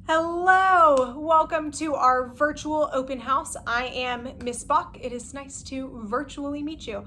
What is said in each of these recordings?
Hello, welcome to our virtual open house. I am Miss Buck. It is nice to virtually meet you.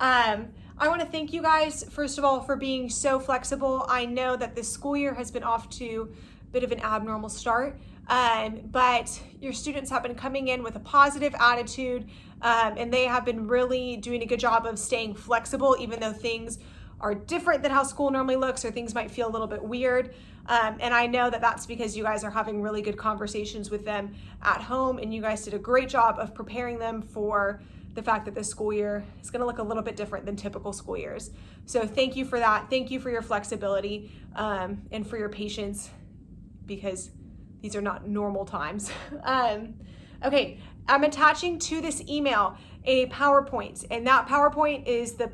I want to thank you guys, first of all, for being so flexible. I know that this school year has been off to a bit of an abnormal start, but your students have been coming in with a positive attitude, and they have been really doing a good job of staying flexible, even though things are different than how school normally looks, or things might feel a little bit weird. And I know that that's because you guys are having really good conversations with them at home, and you guys did a great job of preparing them for the fact that this school year is going to look a little bit different than typical school years. So thank you for that. Thank you for your flexibility and for your patience, because these are not normal times. Okay, I'm attaching to this email a PowerPoint, and that PowerPoint is the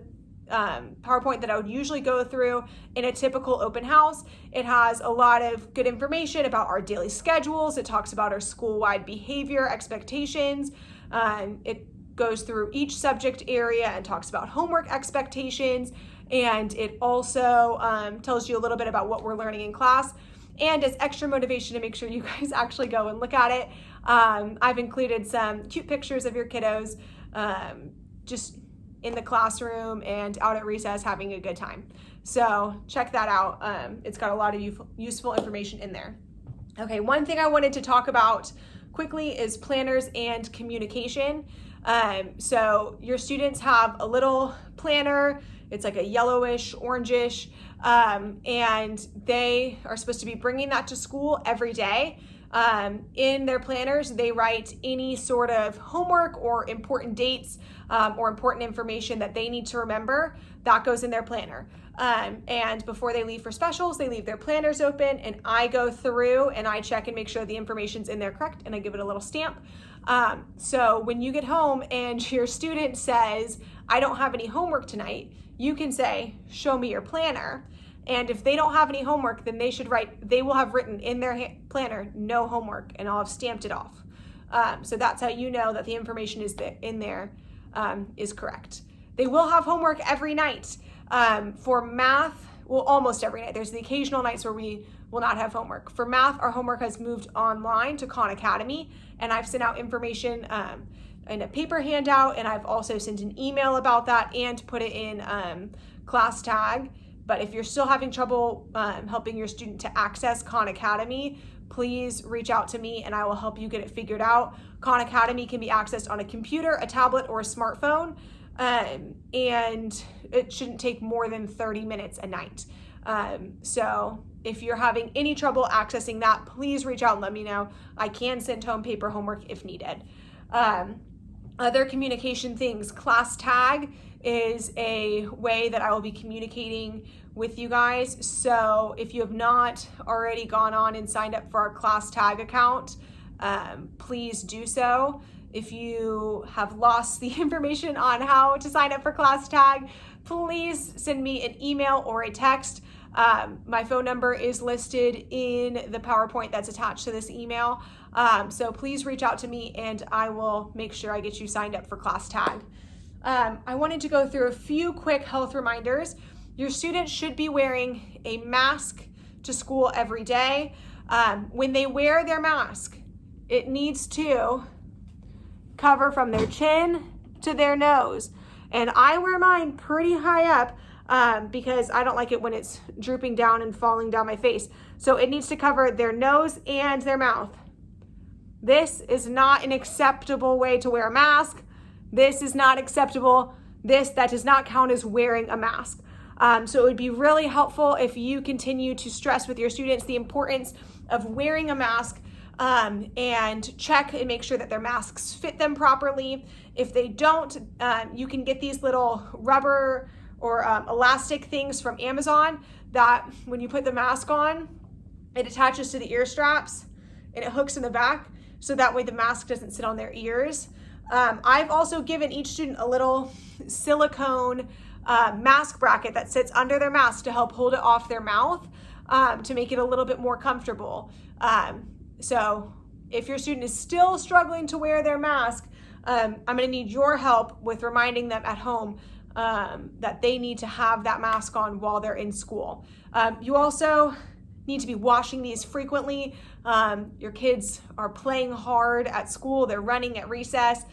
PowerPoint that I would usually go through in a typical open house. It has a lot of good information about our daily schedules. It talks about our school-wide behavior expectations. It goes through each subject area and talks about homework expectations. And it also tells you a little bit about what we're learning in class. And as extra motivation to make sure you guys actually go and look at it, I've included some cute pictures of your kiddos just in the classroom and out at recess having a good time. So check that out. It's got a lot of useful information in there. Okay, one thing I wanted to talk about quickly is planners and communication. So your students have a little planner. It's like a yellowish, orangish, and they are supposed to be bringing that to school every day. In their planners, they write any sort of homework or important dates or important information that they need to remember. That goes in their planner. And before they leave for specials, they leave their planners open, and I go through and I check and make sure the information's in there correct, and I give it a little stamp. So when you get home and your student says, I don't have any homework tonight, you can say, show me your planner. And if they don't have any homework, then they will have written in their planner, no homework, and I'll have stamped it off. So that's how you know that the information in there is correct. They will have homework every night. For math, well, almost every night. There's the occasional nights where we will not have homework. For math, our homework has moved online to Khan Academy, and I've sent out information in a paper handout, and I've also sent an email about that and put it in class tag. But if you're still having trouble helping your student to access Khan Academy, please reach out to me and I will help you get it figured out. Khan Academy can be accessed on a computer, a tablet, or a smartphone, and it shouldn't take more than 30 minutes a night. So if you're having any trouble accessing that, please reach out and let me know. I can send home paper homework if needed. Other communication things, class tag is a way that I will be communicating with you guys. So if you have not already gone on and signed up for our class tag account, please do so. If you have lost the information on how to sign up for class tag, please send me an email or a text. My phone number is listed in the PowerPoint that's attached to this email. So please reach out to me and I will make sure I get you signed up for class tag. I wanted to go through a few quick health reminders. Your students should be wearing a mask to school every day. When they wear their mask, it needs to cover from their chin to their nose. And I wear mine pretty high up because I don't like it when it's drooping down and falling down my face. So it needs to cover their nose and their mouth. This is not an acceptable way to wear a mask. This is not acceptable. That does not count as wearing a mask. So it would be really helpful if you continue to stress with your students the importance of wearing a mask and check and make sure that their masks fit them properly. If they don't, you can get these little rubber or elastic things from Amazon that when you put the mask on, it attaches to the ear straps and it hooks in the back, so that way the mask doesn't sit on their ears. I've also given each student a little silicone mask bracket that sits under their mask to help hold it off their mouth to make it a little bit more comfortable. So if your student is still struggling to wear their mask, I'm going to need your help with reminding them at home that they need to have that mask on while they're in school. You also need to be washing these frequently. Your kids are playing hard at school, they're running at recess,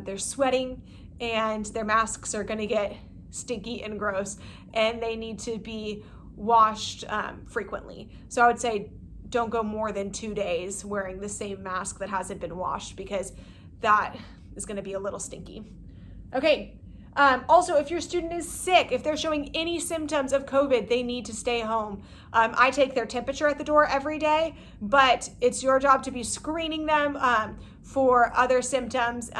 they're sweating, and their masks are gonna get stinky and gross, and they need to be washed frequently. So I would say don't go more than 2 days wearing the same mask that hasn't been washed, because that is gonna be a little stinky. Okay. Also, if your student is sick, if they're showing any symptoms of COVID, they need to stay home. I take their temperature at the door every day, but it's your job to be screening them for other symptoms.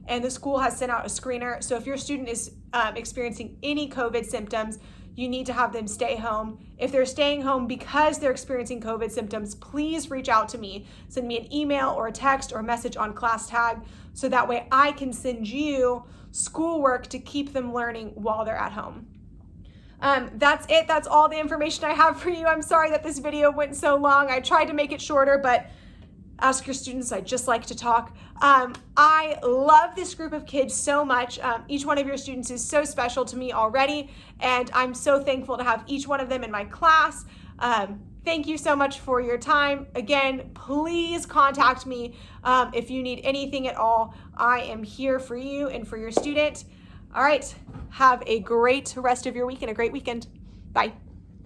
And the school has sent out a screener. So if your student is experiencing any COVID symptoms, you need to have them stay home. If they're staying home because they're experiencing COVID symptoms, please reach out to me. Send me an email or a text or a message on ClassTag, so that way I can send you schoolwork to keep them learning while they're at home. That's it. That's all the information I have for you. I'm sorry that this video went so long. I tried to make it shorter, but ask your students. I just like to talk. I love this group of kids so much. Each one of your students is so special to me already, and I'm so thankful to have each one of them in my class. Thank you so much for your time. Again, please contact me if you need anything at all. I am here for you and for your student. All right, have a great rest of your week and a great weekend. Bye.